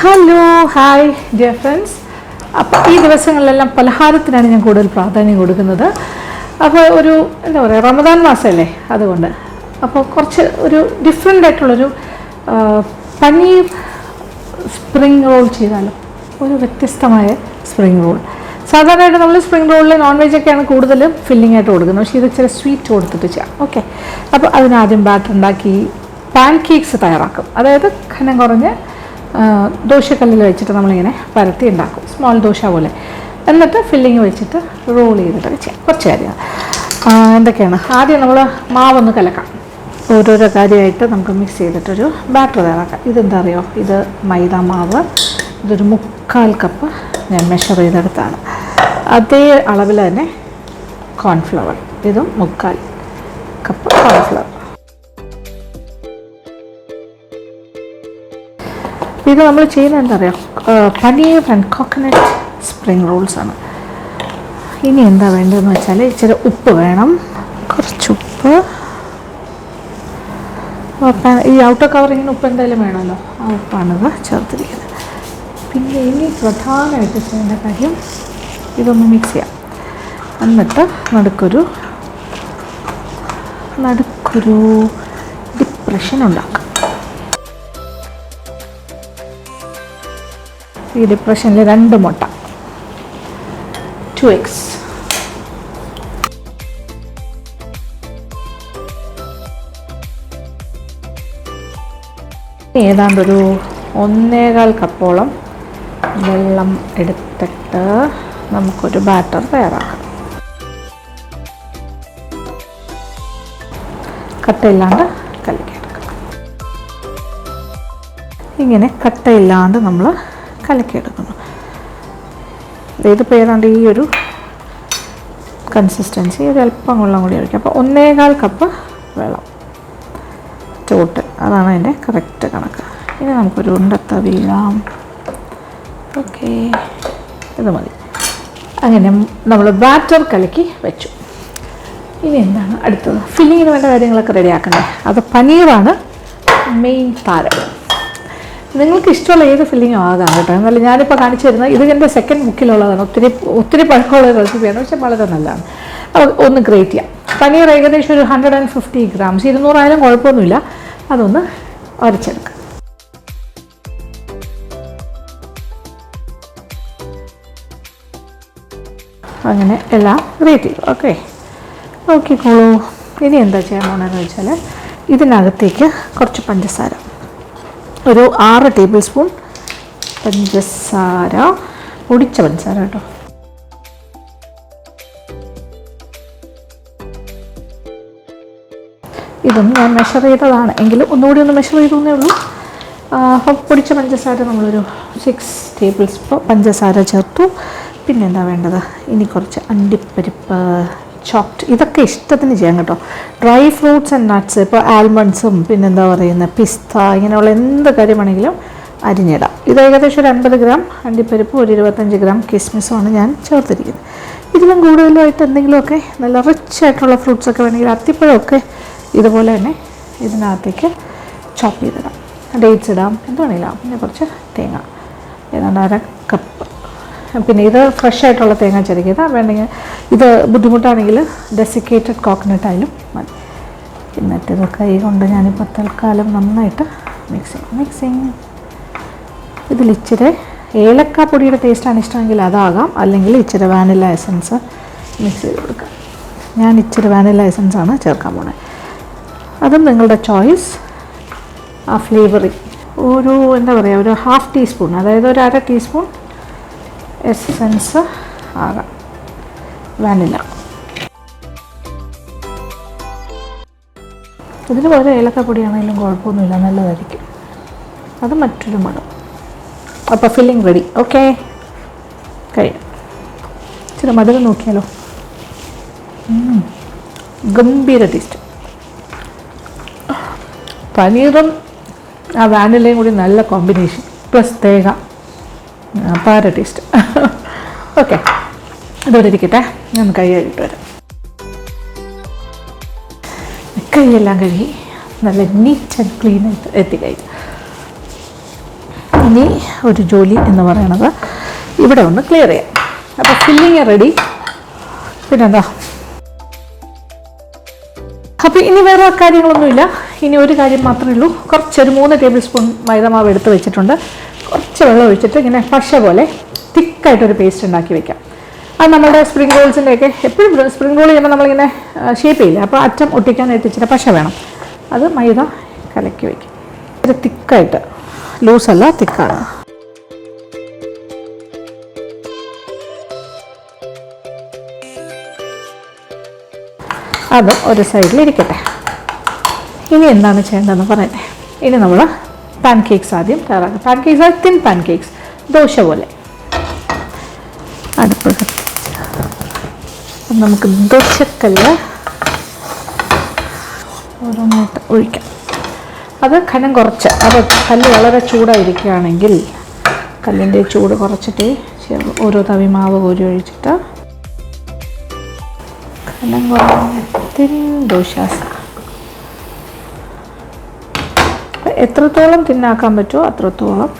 Hello hi dear friends. അപ്പോൾ ഈ ദിവസങ്ങളിലെല്ലാം പലഹാരത്തിനാണ് ഞാൻ കൂടുതൽ പ്രാധാന്യം കൊടുക്കുന്നത്. അപ്പോൾ ഒരു എന്താ പറയുക, റമദാൻ മാസമല്ലേ, അതുകൊണ്ട് അപ്പോൾ കുറച്ച് ഒരു ഡിഫറെൻ്റ് ആയിട്ടുള്ളൊരു പനീർ സ്പ്രിംഗ് റോൾ ചെയ്താലും, ഒരു വ്യത്യസ്തമായ സ്പ്രിംഗ് റോൾ. സാധാരണയായിട്ട് നമ്മൾ സ്പ്രിംഗ് റോളിൽ നോൺ വെജൊക്കെയാണ് കൂടുതലും ഫില്ലിംഗ് ആയിട്ട് കൊടുക്കുന്നത്, പക്ഷേ ഇത് ഇച്ചിരി സ്വീറ്റ് കൊടുത്തിട്ട് ചെയ്യാം. ഓക്കെ, അപ്പോൾ അതിനാദ്യം ബാറ്റർ ഉണ്ടാക്കി പാൻ കേക്ക്സ് തയ്യാറാക്കും. അതായത് ഘനം കുറഞ്ഞ് ദോശക്കല്ലിൽ വെച്ചിട്ട് നമ്മളിങ്ങനെ പരത്തി ഉണ്ടാക്കും, സ്മോൾ ദോശ പോലെ. എന്നിട്ട് ഫില്ലിങ് വെച്ചിട്ട് റോൾ ചെയ്തിട്ട് ചെയ്യാം. കുറച്ച് കാര്യങ്ങൾ എന്തൊക്കെയാണ്, ആദ്യം നമ്മൾ മാവൊന്ന് കലക്കാം. ഓരോരോ കാര്യമായിട്ട് നമുക്ക് മിക്സ് ചെയ്തിട്ടൊരു ബാറ്റർ തയ്യാറാക്കാം. ഇതെന്താ അറിയോ, ഇത് മൈദ മാവ്, ഇതൊരു 3/4 കപ്പ് ഞാൻ മെഷർ ചെയ്തെടുത്താണ്. അതേ അളവിൽ തന്നെ കോൺഫ്ലവർ, ഇതും 3/4 കപ്പ് കോൺഫ്ലവർ. ഇത് നമ്മൾ ചെയ്യുന്നത് എന്താ പറയുക, paneer and coconut spring rolls ആണ്. ഇനി എന്താ വേണ്ടതെന്ന് വെച്ചാൽ ഇച്ചിരി ഉപ്പ് വേണം, കുറച്ച് ഉപ്പ്. ഈ ഔട്ടർ കവറിങ്ങിന് ഉപ്പ് എന്തായാലും വേണമല്ലോ, ആ ഉപ്പാണിത് ചേർത്തിരിക്കുന്നത്. പിന്നെ ഇനി പ്രധാനമായിട്ട് ചെയ്യേണ്ട കാര്യം ഇതൊന്ന് മിക്സ് ചെയ്യാം. എന്നിട്ട് നടുക്കൊരു ഡിപ്രഷൻ ഉണ്ടാക്കാം. ഈ ഡിപ്രഷനിൽ 2 മുട്ട, 2 eggs. ഏതാണ്ടൊരു 1.25 കപ്പോളം വെള്ളം എടുത്തിട്ട് നമുക്കൊരു ബാറ്റർ തയ്യാറാക്കാം. കട്ടയില്ലാണ്ട് കലക്കിയെടുക്കാം. ഇങ്ങനെ കട്ടയില്ലാണ്ട് നമ്മൾ കലക്കിയെടുക്കുന്നു. ഇതിപ്പോൾ ഏതാണ്ട് ഈ ഒരു കൺസിസ്റ്റൻസി, ഒരു അല്പം വെള്ളം കൂടി ഒഴിക്കും. അപ്പോൾ 1.25 കപ്പ് വെള്ളം ടോട്ടൽ, അതാണ് അതിൻ്റെ കറക്റ്റ് കണക്ക്. ഇനി നമുക്കൊരു ഉണ്ടത്ത വീഴാം. ഓക്കെ, ഇത് മതി. അങ്ങനെ നമ്മൾ ബാറ്റർ കലക്കി വെച്ചു. ഇനി എന്താണ് അടുത്തത്, ഫില്ലിങ്ങിന് വേണ്ട കാര്യങ്ങളൊക്കെ റെഡിയാക്കണ്ടേ. അത് പനീറാണ് മെയിൻ താരം. നിങ്ങൾക്ക് ഇഷ്ടമുള്ള ഏത് ഫില്ലിങ്ങും ആകാം കേട്ടോ. എന്നാലും ഞാനിപ്പോൾ കാണിച്ചു തരുന്നത് ഇത് എൻ്റെ സെക്കൻഡ് ബുക്കിലുള്ളതാണ്. ഒത്തിരി പഴക്കമുള്ള റെസിപ്പിയാണ്, പക്ഷെ വളരെ നല്ലതാണ്. ഒന്ന് ഗ്രേറ്റ് ചെയ്യാം. പനീർ ഏകദേശം ഒരു 150 ഗ്രാംസ്, 200 ആയാലും കുഴപ്പമൊന്നുമില്ല. അതൊന്ന് അരച്ചെടുക്കാം. അങ്ങനെ എല്ലാം ഗ്രേറ്റ് ചെയ്തു. ഓക്കെ, നോക്കിക്കോളൂ. ഇനി എന്താ ചെയ്യാൻ പോകണമെന്ന് വെച്ചാൽ ഇതിനകത്തേക്ക് കുറച്ച് പഞ്ചസാര, ഒരു 6 ടേബിൾ സ്പൂൺ പഞ്ചസാര, പൊടിച്ച പഞ്ചസാര കേട്ടോ. ഇതും ഞാൻ മെഷർ ചെയ്തതാണ്, എങ്കിലും ഒന്നുകൂടി ഒന്ന് മെഷർ ചെയ്തേ ഉള്ളൂ. അപ്പോൾ പൊടിച്ച പഞ്ചസാര നമ്മളൊരു 6 ടേബിൾ സ്പൂൺ പഞ്ചസാര ചേർത്തു. പിന്നെ എന്താ വേണ്ടത്, ഇനി കുറച്ച് അണ്ടിപ്പരിപ്പ് ചോപ്ഡ്, ഇതൊക്കെ ഇഷ്ടത്തിന് ചെയ്യാം കേട്ടോ. ഡ്രൈ ഫ്രൂട്ട്സ് ആൻഡ് നട്ട്സ്, ഇപ്പോൾ ആൽമണ്ട്സും പിന്നെന്താ പറയുന്നത് പിസ്ത, ഇങ്ങനെയുള്ള എന്ത് കാര്യമാണെങ്കിലും അരിഞ്ഞിടാം. ഇത് ഏകദേശം ഒരു 50 ഗ്രാം അണ്ടിപ്പരിപ്പ്, ഒരു 25 ഗ്രാം കിസ്മിസുമാണ് ഞാൻ ചേർത്തിരിക്കുന്നത്. ഇതിലും കൂടുതലുമായിട്ട് എന്തെങ്കിലുമൊക്കെ നല്ല റിച്ച് ആയിട്ടുള്ള ഫ്രൂട്ട്സൊക്കെ വേണമെങ്കിൽ അത്തിപ്പഴമൊക്കെ ഇതുപോലെ തന്നെ ഇതിനകത്തേക്ക് ചോപ്പ് ചെയ്തിടാം. ഡേറ്റ്സ് ഇടാം, എന്ത് വേണമെങ്കിലും. പിന്നെ കുറച്ച് തേങ്ങ, ഏതാണ്ട് 1/2 കപ്പ്. പിന്നെ ഇത് ഫ്രഷ് ആയിട്ടുള്ള തേങ്ങ ചിരകിയത്, വേണമെങ്കിൽ ഇത് ബുദ്ധിമുട്ടാണെങ്കിൽ ഡെസിക്കേറ്റഡ് കോക്കനട്ട് ആയാലും മതി. എന്നിട്ട് ഇത് കൈ കൊണ്ട് ഞാനിപ്പോൾ തൽക്കാലം നന്നായിട്ട് മിക്സിങ്. ഇതിൽ ഇച്ചിരി ഏലക്കാപ്പൊടിയുടെ ടേസ്റ്റാണ് ഇഷ്ടമെങ്കിൽ അതാകാം, അല്ലെങ്കിൽ ഇച്ചിരി വാനില എസൻസ് മിക്സ് ചെയ്ത് കൊടുക്കാം. ഞാൻ ഇച്ചിരി വാനില എസൻസാണ് ചേർക്കാൻ പോകുന്നത്. അതും നിങ്ങളുടെ ചോയ്സ്. ആ ഫ്ലേവറിങ് ഒരു എന്താ പറയുക, ഒരു 1/2 ടീസ്പൂൺ, അതായത് ഒരു 1/2 ടീസ്പൂൺ എസൻസ് ആകാം, വാനില. ഇതിന് പോലെ ഏലക്കപ്പൊടിയാണെങ്കിലും കുഴപ്പമൊന്നുമില്ല, നല്ലതായിരിക്കും. അത് മറ്റൊരു മണം. അപ്പോൾ ഫില്ലിംഗ് റെഡി. ഓക്കെ, കഴിയും. ഇച്ചിരി മധുരം നോക്കിയാലോ. ഗംഭീര ടേസ്റ്റ്. പനീറും ആ വാനിലയും കൂടി നല്ല കോമ്പിനേഷൻ, പ്ലസ് തേങ്ങ, പാര ടേസ്റ്റ്. ഓക്കെ, ഇതോടെ ഇരിക്കട്ടെ, ഞാൻ കൈ കഴുകിയിട്ട് വരാം. കൈയെല്ലാം കഴുകി നല്ല നീറ്റ് ആൻഡ് ക്ലീൻ ആയിട്ട് എത്തിക്കഴിഞ്ഞു. ഇനി ഒരു ജോലി എന്ന് പറയുന്നത് ഇവിടെ ഒന്ന് ക്ലിയർ ചെയ്യാം. അപ്പോൾ ഫില്ലിങ് റെഡി. പിന്നെന്താ, അപ്പോൾ ഇനി വേറെ കാര്യങ്ങളൊന്നുമില്ല. ഇനി ഒരു കാര്യം മാത്രമേ ഉള്ളൂ. കുറച്ചൊരു 3 ടേബിൾ സ്പൂൺ മൈദമാവ് എടുത്ത് വെച്ചിട്ടുണ്ട്. കുറച്ച് വെള്ളം ഒഴിച്ചിട്ട് ഇങ്ങനെ പശ പോലെ തിക്കായിട്ടൊരു പേസ്റ്റ് ഉണ്ടാക്കി വെക്കാം. അത് നമ്മുടെ സ്പ്രിംഗ് റോൾസിൻ്റെയൊക്കെ എപ്പോഴും സ്പ്രിംഗ് റോൾ ചെയ്യുമ്പോൾ നമ്മളിങ്ങനെ ഷേപ്പ് ചെയ്യില്ല, അപ്പോൾ അറ്റം ഒട്ടിക്കാനായിട്ട് ഇച്ചിരി പശ വേണം. അത് മൈദ കലക്കി വയ്ക്കും. ഒരു തിക്കായിട്ട്, ലൂസല്ല, തിക്കാണ്. അത് ഒരു സൈഡിലിരിക്കട്ടെ. ഇനി എന്താണ് ചെയ്യേണ്ടതെന്ന് പറയട്ടെ. ഇനി നമ്മൾ പാൻ കേക്ക്സ് ആദ്യം തയ്യാറാക്കാം. Pan cakes, thin pan cakes, dosa പോലെ. അടുപ്പ് നമുക്ക് ദോശക്കല്ല് ഓരോന്നായിട്ട് ഒഴിക്കാം. അത് കനം കുറച്ച്, അപ്പോൾ കല്ല് വളരെ ചൂടായിരിക്കുകയാണെങ്കിൽ കല്ലിൻ്റെ ചൂട് കുറച്ചിട്ട് ഓരോ തവി മാവ് കോരി ഒഴിച്ചിട്ട് കനം തിൻ ദോശാസ്. എത്രത്തോളം തിന്നാക്കാൻ പറ്റുമോ അത്രത്തോളം.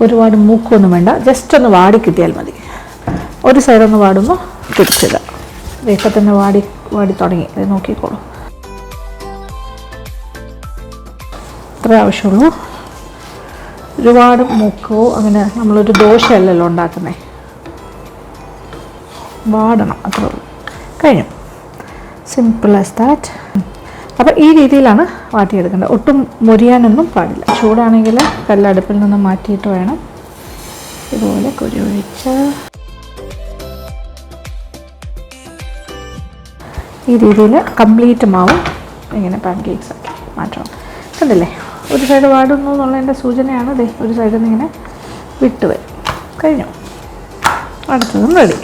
ഒരുപാട് മൂക്കൊന്നും വേണ്ട, ജസ്റ്റ് ഒന്ന് വാടി കിട്ടിയാൽ മതി. ഒരു സൈഡൊന്ന് വാടുമ്പോൾ തിരിച്ചിടുക. ഇപ്പം തന്നെ വാടി തുടങ്ങി, അത് നോക്കിക്കോളൂ. അത്രേ ആവശ്യമുള്ളൂ. ഒരുപാട് മൂക്കോ അങ്ങനെ, നമ്മളൊരു ദോശയല്ലല്ലോ ഉണ്ടാക്കുന്നത്, വാടണം, അത്രേ ഉള്ളൂ. കഴിഞ്ഞു. Simple as that. അപ്പോൾ ഈ രീതിയിലാണ് വാട്ടിയെടുക്കേണ്ടത്. ഒട്ടും മൊരിയാനൊന്നും പാടില്ല. ചൂടാണെങ്കിൽ കല്ലടുപ്പിൽ നിന്ന് മാറ്റിയിട്ട് വേണം. ഇതുപോലെ കുരി ഒഴിച്ച് ഈ രീതിയിൽ കംപ്ലീറ്റ് മാവും ഇങ്ങനെ പാൻ കേക്ക്സ് ആക്കി മാറ്റണം. കണ്ടില്ലേ, ഒരു സൈഡ് വാടുന്നു എന്നുള്ളതിൻ്റെ സൂചനയാണ്. ദേ ഒരു സൈഡിൽ നിന്ന് ഇങ്ങനെ വിട്ട് വരും. കഴിഞ്ഞു. അടുത്തതും റെഡി.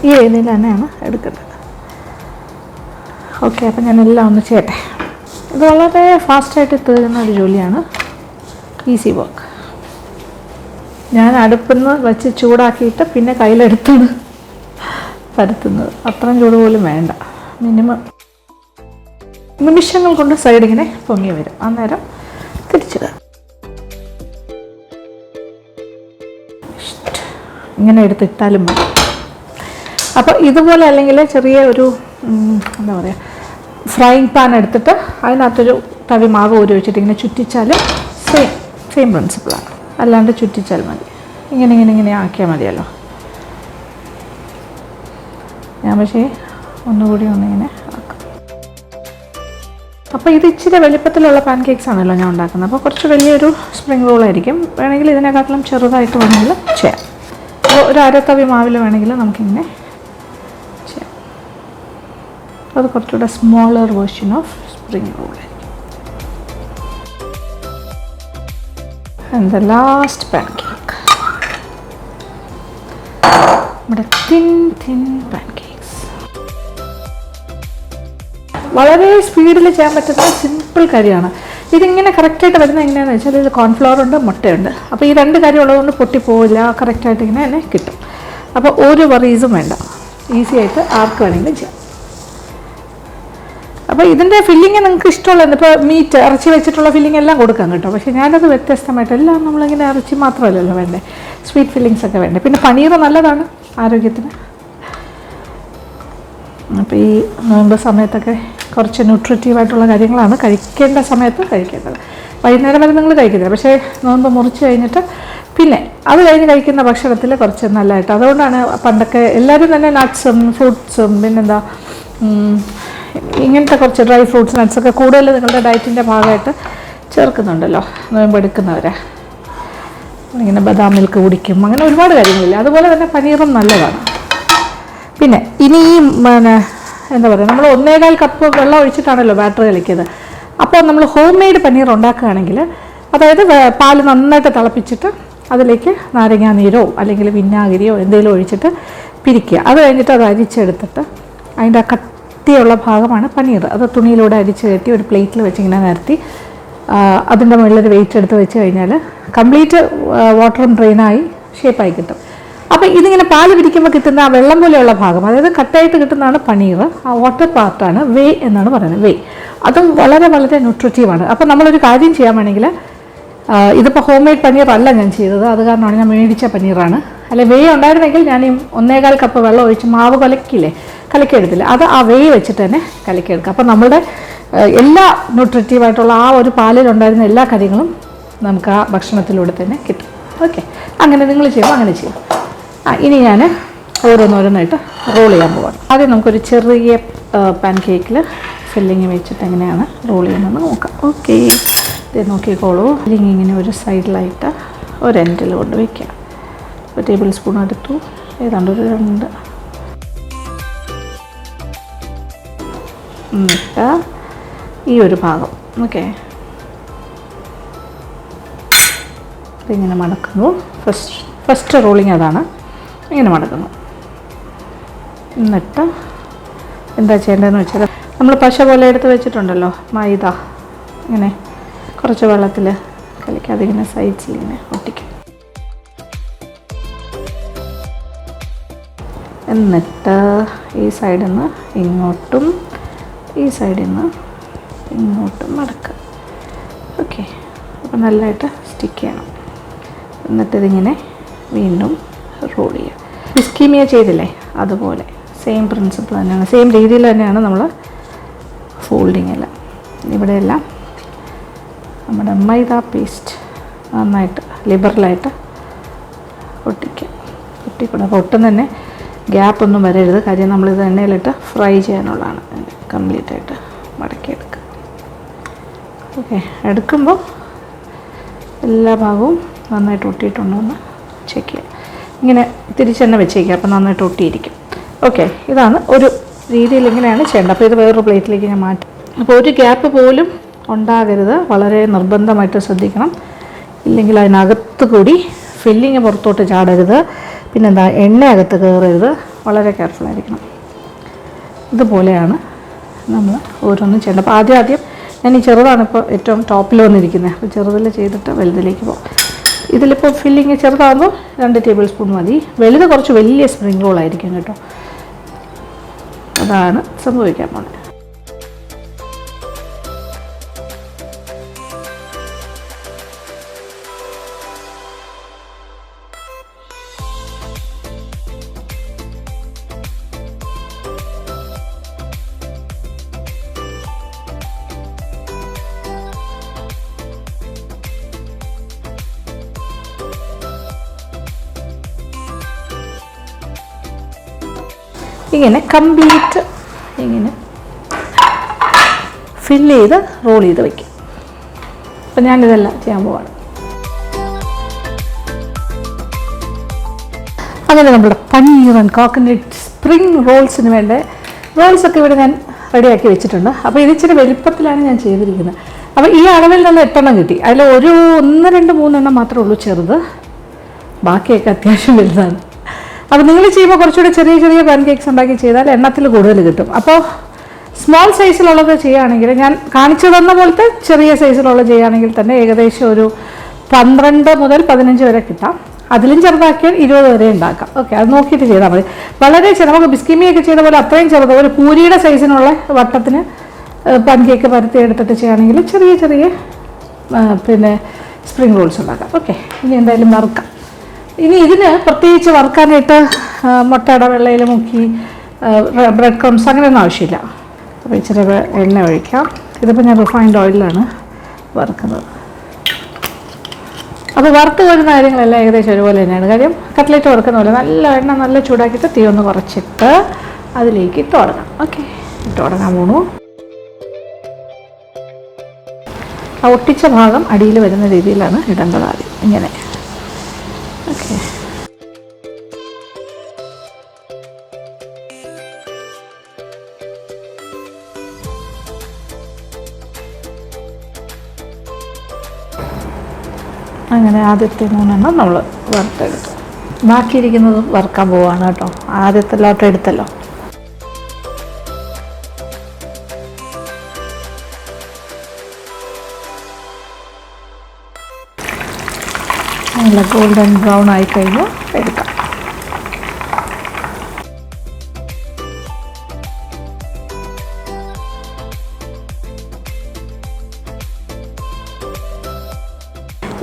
ഈ രീതിയിൽ തന്നെയാണ് എടുക്കേണ്ടത്. ഓക്കെ, അപ്പം ഞാനെല്ലാം ഒന്ന് ചെയ്യട്ടെ. ഇത് വളരെ ഫാസ്റ്റായിട്ട് തീരുന്ന ഒരു ജോലിയാണ്. Easy work. ഞാൻ അടുപ്പിൽ നിന്ന് വെച്ച് ചൂടാക്കിയിട്ട് പിന്നെ കയ്യിലെടുത്താണ് പരത്തുന്നത്. അത്രയും ചൂട് പോലും വേണ്ട. മിനിമം നിമിഷങ്ങൾ കൊണ്ട് സൈഡിങ്ങനെ പൊങ്ങി വരും. അന്നേരം തിരിച്ചിടുക. ഇങ്ങനെ എടുത്തിട്ടാലും മതി. അപ്പോൾ ഇതുപോലെ, അല്ലെങ്കിൽ ചെറിയ ഒരു എന്താ പറയുക, ഫ്രൈങ് പാൻ എടുത്തിട്ട് അതിനകത്തൊരു തവി മാവ് കോരി ഒഴിച്ചിട്ട് ഇങ്ങനെ ചുറ്റിച്ചാൽ സെയിം പ്രിൻസിപ്പിളാണ്. അല്ലാണ്ട് ചുറ്റിച്ചാൽ മതി. ഇങ്ങനെ ആക്കിയാൽ മതിയല്ലോ. ഞാൻ പക്ഷേ ഒന്നുകൂടി ഒന്നിങ്ങനെ ആക്കാം. അപ്പോൾ ഇത് ഇച്ചിരി വലിപ്പത്തിലുള്ള പാൻ കേക്ക്സ് ആണല്ലോ ഞാൻ ഉണ്ടാക്കുന്നത്. അപ്പോൾ കുറച്ച് വലിയൊരു സ്പ്രിംഗ് റോളായിരിക്കും. വേണമെങ്കിൽ ഇതിനെക്കാട്ടിലും ചെറുതായിട്ട് വേണമെങ്കിൽ ചെയ്യാം. അപ്പോൾ ഒരു അരത്തവി മാവിൽ വേണമെങ്കിൽ നമുക്കിങ്ങനെ ചെയ്യാം. അത് കുറച്ചുകൂടെ smaller version of spring roll ആയിരിക്കും. And the last pancake, നമ്മുടെ തിൻ പാൻ കേക്ക്സ്. വളരെ സ്പീഡിൽ ചെയ്യാൻ പറ്റുന്ന സിമ്പിൾ കാര്യമാണ്. ഇതിങ്ങനെ കറക്റ്റായിട്ട് വരുന്നത് എങ്ങനെയാണെന്ന് വെച്ചാൽ, ഇത് കോൺഫ്ലവർ ഉണ്ട്, മുട്ടയുണ്ട്. അപ്പോൾ ഈ 2 കാര്യം ഉള്ളതുകൊണ്ട് പൊട്ടിപ്പോവില്ല, കറക്റ്റായിട്ട് ഇങ്ങനെ തന്നെ കിട്ടും. അപ്പോൾ ഒരു വറീസും വേണ്ട, ഈസി ആയിട്ട് ആർക്ക് വേണമെങ്കിലും ചെയ്യാം. അപ്പോൾ ഇതിൻ്റെ ഫില്ലിങ് നിങ്ങൾക്ക് ഇഷ്ടമുള്ളത്, ഇപ്പോൾ മീറ്റ് ഇറച്ചി വെച്ചിട്ടുള്ള ഫില്ലിംഗ് എല്ലാം കൊടുക്കാം കേട്ടോ. പക്ഷേ ഞാനത് വ്യത്യസ്തമായിട്ട്, എല്ലാം നമ്മളിങ്ങനെ ഇറച്ചി മാത്രമല്ലല്ലോ വേണ്ടേ, സ്വീറ്റ് ഫില്ലിങ്സ് ഒക്കെ വേണ്ടേ. പിന്നെ പനീർ നല്ലതാണ് ആരോഗ്യത്തിന്. അപ്പോൾ ഈ നോമ്പ് സമയത്തൊക്കെ കുറച്ച് ന്യൂട്രിറ്റീവായിട്ടുള്ള കാര്യങ്ങളാണ് കഴിക്കേണ്ട സമയത്ത് കഴിക്കേണ്ടത്. വൈകുന്നേരം വരെ നിങ്ങൾ കഴിക്കുന്നില്ല, പക്ഷേ നോമ്പ് മുറിച്ച് കഴിഞ്ഞിട്ട് പിന്നെ അത് കഴിഞ്ഞ് കഴിക്കുന്ന ഭക്ഷണത്തിൽ കുറച്ച് നല്ലതായിട്ട്. അതുകൊണ്ടാണ് പണ്ടൊക്കെ എല്ലാവരും തന്നെ നട്ട്സും ഫ്രൂട്ട്സും പിന്നെന്താ ഇങ്ങനത്തെ കുറച്ച് ഡ്രൈ ഫ്രൂട്ട്സ് നട്ട്സൊക്കെ കൂടുതൽ നിങ്ങളുടെ ഡയറ്റിൻ്റെ ഭാഗമായിട്ട് ചേർക്കുന്നുണ്ടല്ലോ നോമ്പെടുക്കുന്നവരെ. ഇങ്ങനെ ബദാം മിൽക്ക് കുടിക്കും, അങ്ങനെ ഒരുപാട് കാര്യങ്ങളില്ല. അതുപോലെ തന്നെ പനീറും നല്ലതാണ്. പിന്നെ ഇനി എന്താ പറയുക, നമ്മൾ 1.25 കപ്പ് വെള്ളം ഒഴിച്ചിട്ടാണല്ലോ ബാറ്റർ കളിക്കുന്നത്. അപ്പോൾ നമ്മൾ ഹോം മെയ്ഡ് പനീർ ഉണ്ടാക്കുകയാണെങ്കിൽ, അതായത് പാല് നന്നായിട്ട് തിളപ്പിച്ചിട്ട് അതിലേക്ക് നാരങ്ങാ നീരോ അല്ലെങ്കിൽ വിനാഗിരിയോ എന്തെങ്കിലും ഒഴിച്ചിട്ട് പിരിക്കുക. അത് കഴിഞ്ഞിട്ട് അത് അരിച്ചെടുത്തിട്ട് അതിൻ്റെ കട്ടിയുള്ള ഭാഗമാണ് പനീർ. അത് തുണിയിലൂടെ അരിച്ച് കെട്ടി ഒരു പ്ലേറ്റിൽ വെച്ച് ഇങ്ങനെ നിരത്തി അതിൻ്റെ മുകളിലൊരു വെയിറ്റ് എടുത്ത് വെച്ച് കഴിഞ്ഞാൽ കംപ്ലീറ്റ് വാട്ടറും ഡ്രെയിനായി ഷേപ്പായി കിട്ടും. അപ്പോൾ ഇതിങ്ങനെ പാല് പിരിക്കുമ്പോൾ കിട്ടുന്ന ആ വെള്ളം പോലെയുള്ള ഭാഗം, അതായത് കട്ടായിട്ട് കിട്ടുന്നതാണ് പനീർ. ആ വാട്ടർ പാർട്ടാണ് വേ എന്നാണ് പറയുന്നത്. വേ അതും വളരെ വളരെ ന്യൂട്രിറ്റീവാണ്. അപ്പോൾ നമ്മളൊരു കാര്യം ചെയ്യാൻ വേണമെങ്കിൽ, ഇതിപ്പോൾ ഹോം മെയ്ഡ് പനീർ അല്ല ഞാൻ ചെയ്തത്, അത് കാരണമാണ് ഞാൻ മേടിച്ച പനീറാണ്. അല്ലെ വെയ് ഉണ്ടായിരുന്നെങ്കിൽ ഞാൻ ഈ 1.25 കപ്പ് വെള്ളം ഒഴിച്ച് മാവ് കലക്കിയെടുത്തില്ല, അത് ആ വെയ് വെച്ചിട്ട് തന്നെ കലക്കിയെടുക്കുക. അപ്പോൾ നമ്മുടെ എല്ലാ ന്യൂട്രിറ്റീവായിട്ടുള്ള ആ ഒരു പാലിലുണ്ടായിരുന്ന എല്ലാ കാര്യങ്ങളും നമുക്ക് ആ ഭക്ഷണത്തിലൂടെ തന്നെ കിട്ടും. ഓക്കെ, അങ്ങനെ നിങ്ങൾ ചെയ്യുമ്പോൾ അങ്ങനെ ചെയ്യും. ഇനി ഞാൻ ഓരോന്നോരോന്നായിട്ട് റോൾ ചെയ്യാൻ പോവാം. ആദ്യം നമുക്കൊരു ചെറിയ പാൻ കേക്കിൽ ഫില്ലിങ് വെച്ചിട്ട് എങ്ങനെയാണ് റോൾ ചെയ്യുന്നതെന്ന് നോക്കാം. ഓക്കെ, ഇത് നോക്കിക്കോളൂ. ഫില്ലിങ് ഇങ്ങനെ ഒരു സൈഡിലായിട്ട് ഒരു എൻഡിൽ കൊണ്ട് വയ്ക്കുക. ഒരു ടേബിൾ സ്പൂൺ എടുത്തു, ഏതാണ്ട് ഒരു 2. എന്നിട്ട് ഈ ഒരു ഭാഗം ഓക്കെ ഇതിങ്ങനെ മടക്കുന്നു. ഫസ്റ്റ് റോളിങ് അതാണ്, ഇങ്ങനെ മടക്കുന്നു. എന്നിട്ട് എന്താ ചെയ്യേണ്ടതെന്ന് വെച്ചാൽ, നമ്മൾ പശ പോലെ എടുത്ത് വെച്ചിട്ടുണ്ടല്ലോ മൈദ, ഇങ്ങനെ കുറച്ച് വെള്ളത്തിൽ കലക്കി അതിങ്ങനെ സൈഡ്സിൽ ഇങ്ങനെ ഒട്ടിക്കും. എന്നിട്ട് ഈ സൈഡിൽ നിന്ന് ഇങ്ങോട്ടും ഈ സൈഡിൽ നിന്ന് ഇങ്ങോട്ടും മടക്കുക. ഓക്കെ, അപ്പോൾ നല്ലതായിട്ട് സ്റ്റിക്ക് ചെയ്യണം. എന്നിട്ടിതിങ്ങനെ വീണ്ടും റോൾ ചെയ്യുക. ബിസ്കീമിയ ചെയ്തില്ലേ, അതുപോലെ സെയിം പ്രിൻസിപ്പിൾ തന്നെയാണ്, സെയിം രീതിയിൽ തന്നെയാണ് നമ്മൾ ഫോൾഡിങ് എല്ലാം. ഇവിടെയെല്ലാം നമ്മുടെ മൈദ പേസ്റ്റ് നന്നായിട്ട് ലിബറലായിട്ട് ഒട്ടിക്കൂടെ. അപ്പോൾ ഒട്ടും തന്നെ ഗ്യാപ്പൊന്നും വരരുത്, കാര്യം നമ്മളിത് എണ്ണയിലിട്ട് ഫ്രൈ ചെയ്യാനുള്ളതാണ്. കംപ്ലീറ്റായിട്ട് മടക്കിയെടുക്കുക. ഓക്കെ, എടുക്കുമ്പോൾ എല്ലാ ഭാഗവും നന്നായിട്ട് ഒട്ടിയിട്ടുണ്ടോ എന്ന് ചെക്ക് ചെയ്യുക. ഇങ്ങനെ തിരിച്ചെന്നെ വെച്ചേക്കുക, അപ്പോൾ നന്നായിട്ട് ഒട്ടിയിരിക്കും. ഓക്കെ, ഇതാണ് ഒരു രീതിയിൽ ഇങ്ങനെയാണ് ചെയ്യേണ്ടത്. അപ്പോൾ ഇത് വേറൊരു പ്ലേറ്റിലേക്ക് ഞാൻ മാറ്റും. അപ്പോൾ ഒരു ഗ്യാപ്പ് പോലും ഉണ്ടാകരുത്, വളരെ നിർബന്ധമായിട്ട് ശ്രദ്ധിക്കണം. ഇല്ലെങ്കിൽ അതിനകത്ത് കൂടി ഫില്ലിങ് പുറത്തോട്ട് ചാടരുത്, പിന്നെന്താ എണ്ണ അകത്ത് കയറരുത്. വളരെ കെയർഫുള്ളായിരിക്കണം. ഇതുപോലെയാണ് നമ്മൾ ഓരോന്നും ചെയ്യേണ്ടത്. അപ്പോൾ ആദ്യം ഞാൻ ഈ ചെറുതാണ് ഇപ്പോൾ ഏറ്റവും ടോപ്പിൽ വന്നിരിക്കുന്നത്. അപ്പോൾ ചെറുതിൽ ചെയ്തിട്ട് വലുതിലേക്ക് പോകും. ഇതിലിപ്പോൾ ഫില്ലിങ് ചെറുതാകുമ്പോൾ 2 ടേബിൾ സ്പൂൺ മതി. വലുത് കുറച്ച് വലിയ സ്പ്രിംഗ് റോൾ ആയിരിക്കും കേട്ടോ. അതാണ് സംഭവിക്കാൻ പോകുന്നത്. ഇങ്ങനെ കംപ്ലീറ്റ് ഇങ്ങനെ ഫില്ല് ചെയ്ത് റോൾ ചെയ്ത് വയ്ക്കും. അപ്പം ഞാനിതെല്ലാം ചെയ്യാൻ പോവാണ്. അങ്ങനെ നമ്മുടെ പനീർ ആൻഡ് കോക്കനട്ട് സ്പ്രിംഗ് റോൾസിന് വേണ്ട റോൾസൊക്കെ ഇവിടെ ഞാൻ റെഡിയാക്കി വെച്ചിട്ടുണ്ട്. അപ്പോൾ ഇത് ഇച്ചിരി വലിപ്പത്തിലാണ് ഞാൻ ചെയ്തിരിക്കുന്നത്. അപ്പോൾ ഈ അളവിൽ നിന്ന് 8 എണ്ണം കിട്ടി. അതിൽ 1, 2, 3 എണ്ണം മാത്രമേ ഉള്ളൂ ചെറുത്, ബാക്കിയൊക്കെ അത്യാവശ്യം വലുതാണ്. അപ്പോൾ നിങ്ങൾ ചെയ്യുമ്പോൾ കുറച്ചുകൂടി ചെറിയ പാൻ കേക്ക്സ് ഉണ്ടാക്കി ചെയ്താൽ എണ്ണത്തിൽ കൂടുതൽ കിട്ടും. അപ്പോൾ സ്മോൾ സൈസിലുള്ളത് ചെയ്യുകയാണെങ്കിൽ, ഞാൻ കാണിച്ചു തന്ന പോലത്തെ ചെറിയ സൈസിലുള്ള ചെയ്യുകയാണെങ്കിൽ തന്നെ ഏകദേശം ഒരു 12 മുതൽ 15 വരെ കിട്ടാം. അതിലും ചെറുതാക്കിയാൽ 20 വരെ ഉണ്ടാക്കാം. ഓക്കെ, അത് നോക്കിയിട്ട് ചെയ്താൽ മതി. വളരെ നമുക്ക് ബിസ്കിമിയൊക്കെ ചെയ്ത പോലെ അത്രയും ചെറുത്, ഒരു പൂരിയുടെ സൈസിനുള്ള വട്ടത്തിന് പാൻ കേക്ക് പരത്തി എടുത്തിട്ട് ചെയ്യുകയാണെങ്കിൽ ചെറിയ പിന്നെ സ്പ്രിംഗ് റോൾസ് ഉണ്ടാക്കാം. ഓക്കെ, ഇനി എന്തായാലും വറുക്കാം. ഇനി ഇതിന് പ്രത്യേകിച്ച് വറുക്കാനായിട്ട് മുട്ടയുടെ വെള്ളയിൽ മുക്കി ബ്രെഡ് ക്രംസ് അങ്ങനെയൊന്നും ആവശ്യമില്ല. അപ്പോൾ ഇച്ചിരി എണ്ണ ഒഴിക്കാം. ഇതിപ്പോൾ ഞാൻ റിഫൈൻഡ് ഓയിലാണ് വറുക്കുന്നത്. അപ്പോൾ വറുത്ത് വരുന്ന കാര്യങ്ങളെല്ലാം ഏകദേശം ഒരുപോലെ തന്നെയാണ്. കാര്യം കട്ട്ലേറ്റ് വറുക്കുന്ന പോലെ നല്ല എണ്ണ നല്ല ചൂടാക്കിയിട്ട് തീ ഒന്ന് കുറച്ചിട്ട് അതിലേക്ക് ഇട്ട് തുടങ്ങാം. ഓക്കെ, ഇട്ട് തുടങ്ങാൻ പോണു. ആ ഒട്ടിച്ച ഭാഗം അടിയിൽ വരുന്ന രീതിയിലാണ് ഇടേണ്ടത് ആദ്യം. ഇങ്ങനെ ഓക്കെ. അങ്ങനെ ആദ്യത്തെ 3 എണ്ണം നമ്മൾ വറുത്തെടുത്തു. ബാക്കിയിരിക്കുന്നത് വറുക്കാൻ പോവാണ് കേട്ടോ. ആദ്യത്തെ ലോട്ട് എടുത്തല്ലോ. നല്ല ഗോൾഡൻ ബ്രൗൺ ആയി കഴിഞ്ഞ് എടുക്കാം.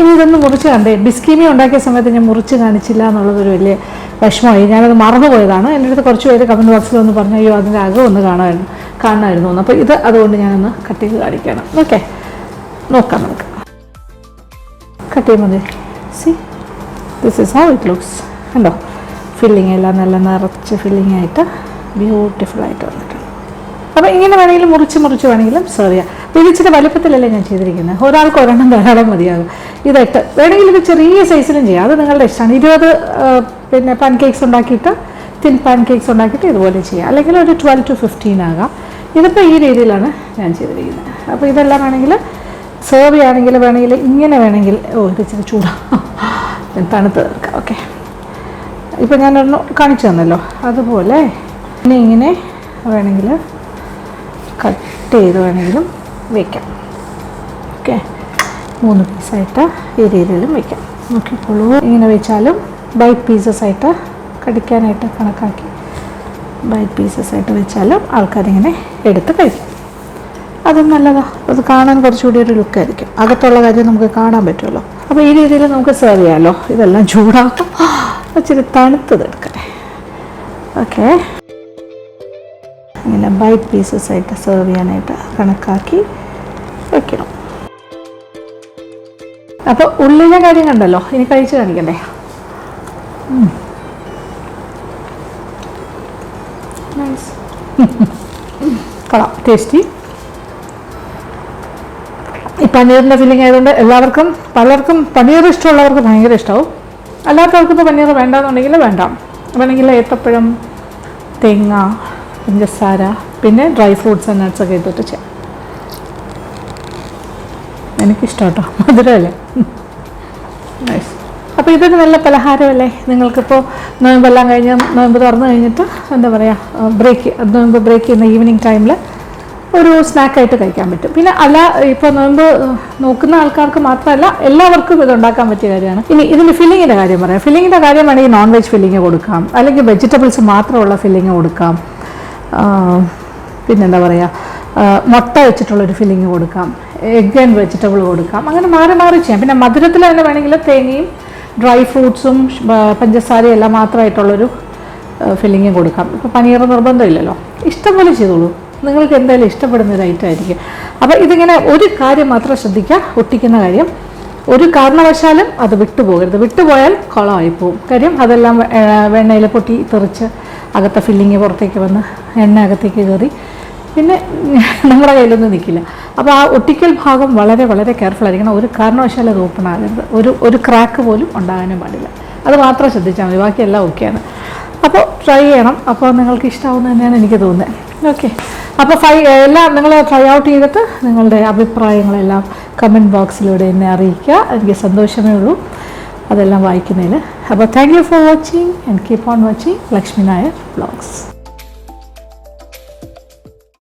ഇനി ഇതൊന്ന് മുറിച്ച് കണ്ടേ, ബിസ്കീമി ഉണ്ടാക്കിയ സമയത്ത് ഞാൻ മുറിച്ച് കാണിച്ചില്ല എന്നുള്ളതൊരു വലിയ വിഷമമായി. ഞാനത് മറന്നുപോയതാണ്. എൻ്റെ അടുത്ത് കുറച്ച് പേര് കമൻറ്റ് ബോക്സിൽ ഒന്ന് പറഞ്ഞു, അയ്യോ അതിൻ്റെ അകം ഒന്ന് കാണാമായിരുന്നു എന്ന്. അപ്പോൾ ഇത് അതുകൊണ്ട് ഞാനൊന്ന് കട്ട് ചെയ്ത് കാണിക്കണം. ഓക്കെ, നോക്കാം നമുക്ക്. കട്ട് ചെയ്യുമ്പോൾ മതി. C, this is how it looks. കണ്ടോ, ഫില്ലിങ് എല്ലാം നല്ല നിറച്ച് ഫില്ലിംഗ് ആയിട്ട് ബ്യൂട്ടിഫുള്ളായിട്ട് വന്നിട്ടുണ്ട്. അപ്പോൾ ഇങ്ങനെ വേണമെങ്കിലും മുറിച്ച് വേണമെങ്കിലും സെർവ് ചെയ്യാം. ഇത് ഇച്ചിരി വലുപ്പത്തിലല്ലേ ഞാൻ ചെയ്തിരിക്കുന്നത്, ഒരാൾക്ക് ഒരെണ്ണം ധാരാളം മതിയാകും. ഇതായിട്ട് വേണമെങ്കിൽ ഇത് ചെറിയ സൈസിലും ചെയ്യാം, അത് നിങ്ങളുടെ ഇഷ്ടമാണ്. 20 പിന്നെ പാൻ കേക്ക്സ് ഉണ്ടാക്കിയിട്ട്, തിൻ പാൻ കേക്ക്സ് ഉണ്ടാക്കിയിട്ട് ഇതുപോലെ ചെയ്യാം. അല്ലെങ്കിൽ ഒരു 12 to 15 ആകാം. ഇതിപ്പോൾ ഈ രീതിയിലാണ് ഞാൻ ചെയ്തിരിക്കുന്നത്. അപ്പോൾ ഇതെല്ലാം വേണമെങ്കിൽ സെർവ് ചെയ്യുകയാണെങ്കിൽ വേണമെങ്കിൽ ഇങ്ങനെ വേണമെങ്കിൽ, ഇത് ഇച്ചിരി ചൂടാണ്, തണുത്ത് തീർക്കാം. ഓക്കെ, ഇപ്പോൾ ഞാനൊന്ന് കാണിച്ചു തന്നല്ലോ, അതുപോലെ പിന്നെ ഇങ്ങനെ വേണമെങ്കിൽ കട്ട് ചെയ്ത് വേണമെങ്കിലും വയ്ക്കാം. ഓക്കെ, 3 പീസായിട്ട് ഈ രീതിയിലും വയ്ക്കാം. നോക്കിക്കോളൂ, ഇങ്ങനെ വെച്ചാലും ബൈറ്റ് പീസസ് ആയിട്ട് കടിക്കാനായിട്ട് കണക്കാക്കി ബൈറ്റ് പീസസ് ആയിട്ട് വെച്ചാലും ആൾക്കാരിങ്ങനെ എടുത്ത് കഴിക്കും. അതും നല്ലതാണ്, അത് കാണാൻ കുറച്ചുകൂടി ഒരു ലുക്കായിരിക്കും. അകത്തുള്ള കാര്യം നമുക്ക് കാണാൻ പറ്റുമല്ലോ. അപ്പോൾ ഈ രീതിയിൽ നമുക്ക് സെർവ് ചെയ്യാമല്ലോ. ഇതെല്ലാം ചൂടാക്കും, ഇച്ചിരി തണുത്തത് എടുക്കട്ടെ. ഓക്കെ, ഇങ്ങനെ ബൈറ്റ് പീസസ് ആയിട്ട് സെർവ് ചെയ്യാനായിട്ട് കണക്കാക്കി വയ്ക്കണം. അപ്പോൾ ഉള്ളിലെ കാര്യം കണ്ടല്ലോ, ഇനി കഴിച്ച് കാണിക്കണ്ടേ. നൈസ്, കൊള്ളാം, ടേസ്റ്റി. ഈ പനീറിൻ്റെ ഫില്ലിംഗ് ആയതുകൊണ്ട് പലർക്കും പനീർ ഇഷ്ടമുള്ളവർക്ക് ഭയങ്കര ഇഷ്ടമാവും. അല്ലാത്തവർക്ക് ഇപ്പോൾ പനീർ വേണ്ടാന്നുണ്ടെങ്കിൽ വേണമെങ്കിൽ ഏത്തപ്പഴം, തേങ്ങ, പഞ്ചസാര, പിന്നെ ഡ്രൈ ഫ്രൂട്ട്സ് ആൻഡ് നട്ട്സ് ഒക്കെ ഇട്ടിട്ട് ചെയ്യാം. എനിക്കിഷ്ടം കേട്ടോ, മധുരമല്ലേ. നൈസ്. അപ്പോൾ ഇതൊരു നല്ല പലഹാരമല്ലേ. നിങ്ങൾക്കിപ്പോൾ നോയമ്പെല്ലാം കഴിഞ്ഞ്, നോയമ്പ് തുറന്നു കഴിഞ്ഞിട്ട് എന്താ പറയുക, നോയമ്പ് ബ്രേക്ക് ചെയ്യുന്ന ഈവനിങ് ടൈമിൽ ഒരു സ്നാക്കായിട്ട് കഴിക്കാൻ പറ്റും. പിന്നെ ഇപ്പോൾ നോയമ്പ് നോക്കുന്ന ആൾക്കാർക്ക് മാത്രമല്ല, എല്ലാവർക്കും ഇത് ഉണ്ടാക്കാൻ പറ്റിയ കാര്യമാണ്. ഇനി ഇതിന് ഫില്ലിങ്ങിൻ്റെ കാര്യം പറയാം. ഫില്ലിങ്ങിൻ്റെ കാര്യം വേണമെങ്കിൽ നോൺ വെജ് ഫില്ലിങ് കൊടുക്കാം, അല്ലെങ്കിൽ വെജിറ്റബിൾസ് മാത്രമുള്ള ഫില്ലിങ് കൊടുക്കാം. പിന്നെന്താ പറയുക, മുട്ട വെച്ചിട്ടുള്ളൊരു ഫില്ലിങ് കൊടുക്കാം, എഗ് ആൻഡ് വെജിറ്റബിൾ കൊടുക്കാം. അങ്ങനെ മാറി ചെയ്യാം. പിന്നെ മധുരത്തിൽ തന്നെ വേണമെങ്കിൽ തേങ്ങയും ഡ്രൈ ഫ്രൂട്ട്സും പഞ്ചസാരയും എല്ലാം മാത്രമായിട്ടുള്ളൊരു ഫില്ലിങ് കൊടുക്കാം. ഇപ്പോൾ പനീർ നിർബന്ധമില്ലല്ലോ, ഇഷ്ടംപോലെ ചെയ്തോളൂ. നിങ്ങൾക്ക് എന്തായാലും ഇഷ്ടപ്പെടുന്ന ഒരു ഐറ്റം ആയിരിക്കും. അപ്പോൾ ഇതിങ്ങനെ ഒരു കാര്യം മാത്രം ശ്രദ്ധിക്കുക, ഒട്ടിക്കുന്ന കാര്യം. ഒരു കാരണവശാലും അത് വിട്ടുപോകരുത്. വിട്ടുപോയാൽ കുളമായി പോകും. കാര്യം അതെല്ലാം വെണ്ണയിൽ പൊട്ടി തെറിച്ച് അകത്തെ ഫില്ലിങ് പുറത്തേക്ക് വന്ന് എണ്ണ അകത്തേക്ക് കയറി പിന്നെ നമ്മുടെ കയ്യിലൊന്നും നിൽക്കില്ല. അപ്പോൾ ആ ഒട്ടിക്കൽ ഭാഗം വളരെ വളരെ കെയർഫുൾ ആയിരിക്കണം. ഒരു കാരണവശാലും അത് ഓപ്പൺ ആകരുത്. ഒരു ക്രാക്ക് പോലും ഉണ്ടാകാനും പാടില്ല. അത് മാത്രം ശ്രദ്ധിച്ചാൽ മതി, ബാക്കിയെല്ലാം ഓക്കെയാണ്. അപ്പോൾ ട്രൈ ചെയ്യണം. അപ്പോൾ നിങ്ങൾക്ക് ഇഷ്ടമാവുമെന്ന് തന്നെയാണ് എനിക്ക് തോന്നുന്നത്. ഓക്കെ, അപ്പോൾ എല്ലാം നിങ്ങൾ ട്രൈ ഔട്ട് ചെയ്തിട്ട് നിങ്ങളുടെ അഭിപ്രായങ്ങളെല്ലാം കമൻറ്റ് ബോക്സിലൂടെ എന്നെ അറിയിക്കുക. എനിക്ക് സന്തോഷമേ ഉള്ളൂ അതെല്ലാം വായിക്കുന്നതിൽ. അപ്പോൾ thank you for watching and keep on watching Lakshmi Nair vlogs.